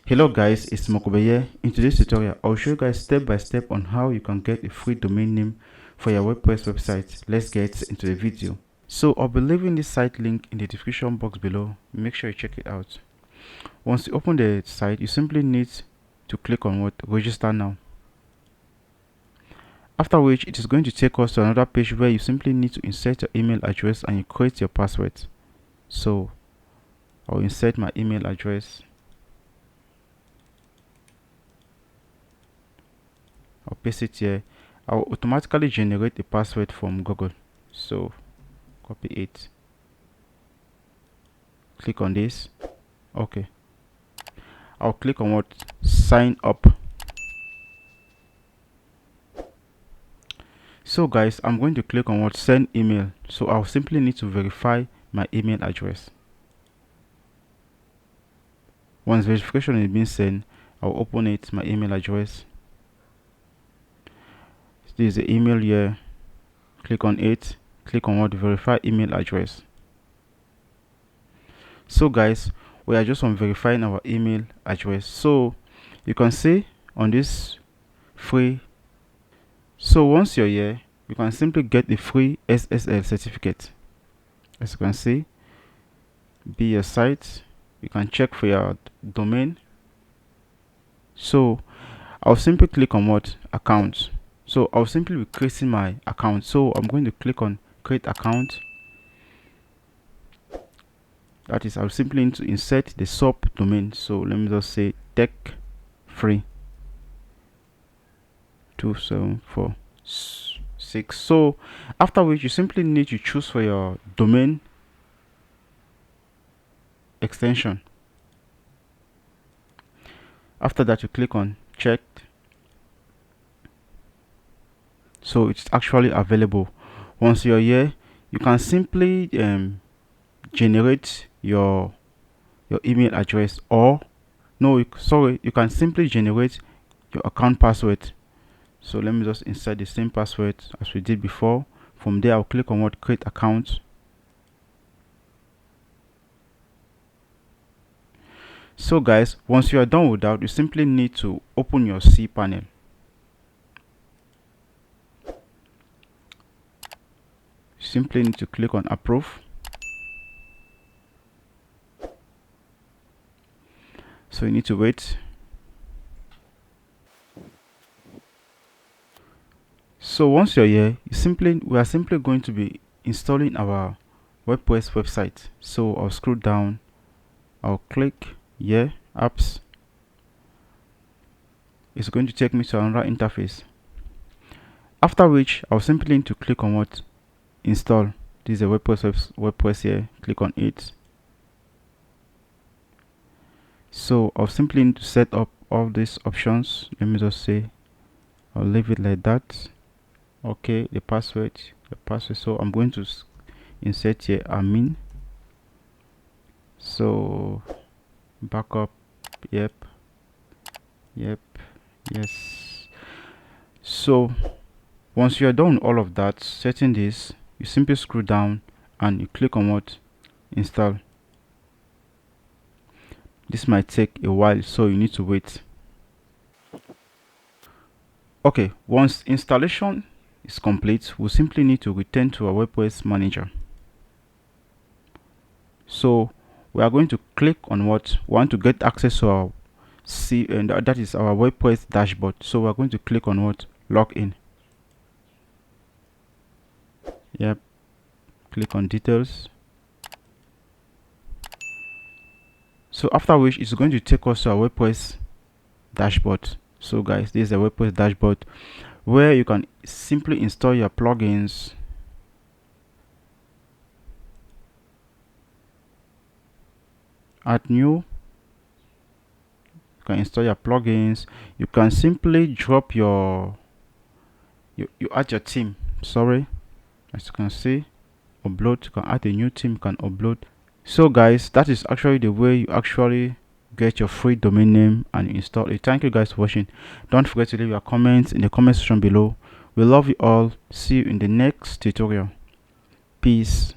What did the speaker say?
Hello guys, it's Mokobe here. In today's tutorial, I'll show you guys step by step on how you can get a free domain name for your WordPress website. Let's get into the video. So I'll be leaving this site link in the description box below. Make sure you check it out. Once you open the site, you simply need to click on what register now. After which, it is going to take us to another page where you simply need to insert your email address and you create your password. So I'll insert my email address. I'll paste it here. I'll automatically generate a password from Google. So copy it. Click on this. Okay. I'll click on what? Sign up. So guys, I'm going to click on what? Send email. So I'll simply need to verify my email address. Once verification is being sent, I'll open it, my email address. This is the email here. Click on it. Click on what? Verify email address. So guys, we are just on verifying our email address. So you can see on this free. So once you're here, you can simply get the free SSL certificate. As you can see, be your site. You can check for your domain. So I'll simply click on what? Account. So I'll simply be creating my account. So I'm going to click on create account. That is, I'll simply need to insert the subdomain. So let me just say tech free 2746. So after which, you simply need to choose for your domain extension. After that, you click on checked. So it's actually available. Once you're here, you can simply generate your email address, or no, you can simply generate your account password. So let me just insert the same password as we did before. From there, I'll click on what? Create account. So guys, once you are done with that, you simply need to open your cPanel. Simply need to click on approve. So you need to wait. So once you're here, we are simply going to be installing our WordPress website. So I'll scroll down. I'll click here, apps. It's going to take me to another interface. After which, I'll simply need to click on what? Install. This is a WordPress here. Click on it. So I'll simply need to set up all these options. Let me just say I'll leave it like that. Okay, the password. So I'm going to insert here admin. So backup. Yep. Yes. So once you are done all of that, setting this, you simply scroll down and you click on what? Install. This might take a while, so you need to wait. Okay, once installation is complete, we'll simply need to return to our WordPress manager. So we are going to click on what? We want to get access to our and that is our WordPress dashboard. So we're going to click on what? Login. Yep. Click on details. So after which, it's going to take us to our WordPress dashboard. So guys, this is a WordPress dashboard where you can simply install your plugins, add new. You can install your plugins. You can simply drop you add your theme. Sorry, as you can see, upload. You can add a new theme. You can upload. So guys, that is actually the way you actually get your free domain name and install it. Thank you guys for watching. Don't forget to leave your comments in the comment section below. We love you all. See you in the next tutorial. Peace.